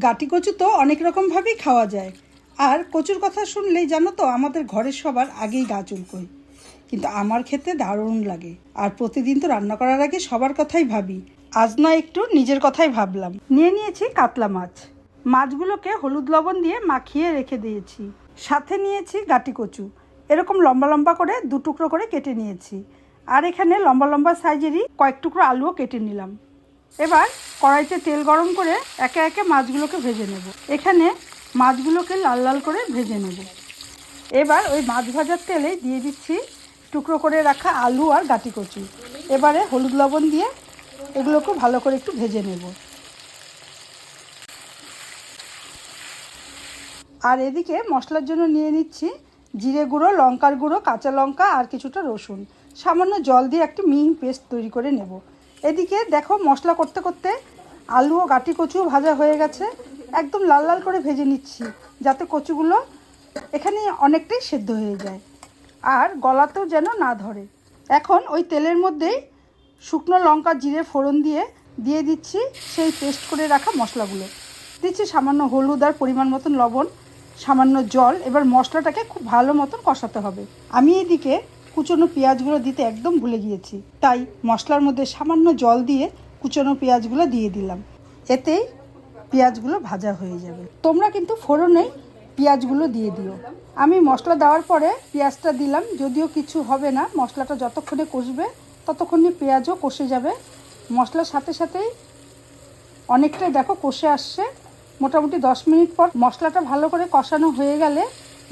গাটি কচু তো অনেক রকমভাবেই খাওয়া যায়। আর কচুর কথা শুনলেই জানো তো আমাদের ঘরের সবার আগেই গা চুলকোয়। কিন্তু আমার খেতে দারুণ লাগে। আর প্রতিদিন তো রান্না করার আগে সবার কথাই ভাবি। আজ না একটু নিজের কথাই ভাবলাম। নিয়ে নিয়েছি কাতলা মাছ। মাছগুলোকে হলুদ লবণ দিয়ে মাখিয়ে রেখে দিয়েছি। সাথে নিয়েছি গাটি কচু, এরকম লম্বা লম্বা করে 2 টুকরো করে কেটে নিয়েছি। আর এখানে লম্বা লম্বা সাইজেরই কয়েক টুকরো আলুও কেটে নিলাম। এবার কড়াইতে তেল গরম করে একে একে মাছগুলোকে ভেজে নেব। এখানে মাছগুলোকে লাল লাল করে ভেজে নেব। এবার ওই মাছ ভাজার তেলে দিয়ে দিচ্ছি টুকরো করে রাখা আলু আর গাটি কচু। এবারে হলুদ লবণ দিয়ে এগুলোকে ভালো করে একটু ভেজে নেব। আর এদিকে মশলার জন্য নিয়ে নিচ্ছি জিরে গুঁড়ো, লঙ্কার গুঁড়ো, কাঁচা লঙ্কা আর কিছুটা রসুন। সামান্য জল দিয়ে একটি মিহি পেস্ট তৈরি করে নেব। এদিকে দেখো মশলা করতে করতে আলু ও গাটি কচু ভাজা হয়ে গেছে। একদম লাল লাল করে ভেজে নিচ্ছি যাতে কচুগুলো এখানে অনেকটাই সেদ্ধ হয়ে যায় আর গলাতেও যেন না ধরে। এখন ওই তেলের মধ্যেই শুকনো লঙ্কা জিরে ফোড়ন দিয়ে দিচ্ছি সেই পেস্ট করে রাখা মশলাগুলো। দিচ্ছি সামান্য হলুদ আর পরিমাণ মতন লবণ, সামান্য জল। এবার মশলাটাকে খুব ভালো মতন কষাতে হবে। আমি এদিকে কুচনো পেঁয়াজগুলো দিতে একদম ভুলে গিয়েছি, তাই মশলার মধ্যে সামান্য জল দিয়ে কুচনো পেঁয়াজগুলো দিয়ে দিলাম। এতেই পেঁয়াজগুলো ভাজা হয়ে যাবে। তোমরা কিন্তু ফোড়নেই পেঁয়াজগুলো দিয়ে দিও। আমি মশলা দেওয়ার পরে পেঁয়াজটা দিলাম, যদিও কিছু হবে না। মশলাটা যতক্ষণে কষবে ততক্ষণে পেঁয়াজও কষে যাবে। মশলার সাথে সাথেই অনেকটাই দেখো কষে আসছে। মোটামুটি 10 মিনিট পর মশলাটা ভালো করে কষানো হয়ে গেলে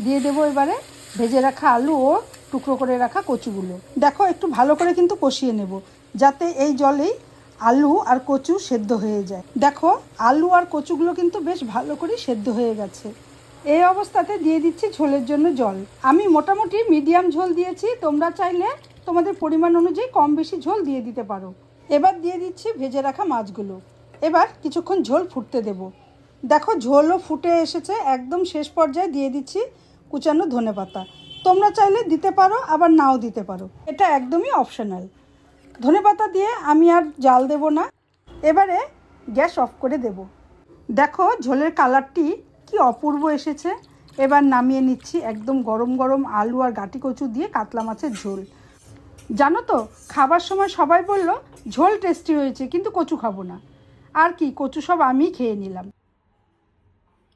দিয়ে দেবো এবারে ভেজে রাখা আলু ও টুকরো করে রাখা কচুগুলো। দেখো একটু ভালো করে কিন্তু কষিয়ে নেব যাতে এই জলেই আলু আর কচু সেদ্ধ হয়ে যায়। দেখো আলু আর কচুগুলো কিন্তু বেশ ভালো করে সেদ্ধ হয়ে গেছে। এই অবস্থাতে দিয়ে দিচ্ছি ঝোলের জন্য জল। আমি মোটামুটি মিডিয়াম ঝোল দিয়েছি, তোমরা চাইলে তোমাদের পরিমাণ অনুযায়ী কম বেশি ঝোল দিয়ে দিতে পারো। এবার দিয়ে দিচ্ছি ভেজে রাখা মাছগুলো। এবার কিছুক্ষণ ঝোল ফুটতে দেব। দেখো ঝোলও ফুটে এসেছে। একদম শেষ পর্যায়ে দিয়ে দিচ্ছি কুচানো ধনেপাতা। তোমরা চাইলে দিতে পারো, আবার নাও দিতে পারো, এটা একদমই অপশনাল। ধনেপাতা দিয়ে আমি আর জাল দেব না। এবারে গ্যাস অফ করে দেব। দেখো ঝোলের কালারটি কি অপূর্ব এসেছে। এবার নামিয়ে নিচ্ছি একদম গরম গরম আলু আর গাটি কচু দিয়ে কাতলা মাছের ঝোল। জানো তো খাবার সময় সবাই বলল ঝোল টেস্টি হয়েছে, কিন্তু কচু খাবো না। আর কি, কচু সব আমি খেয়ে নিলাম।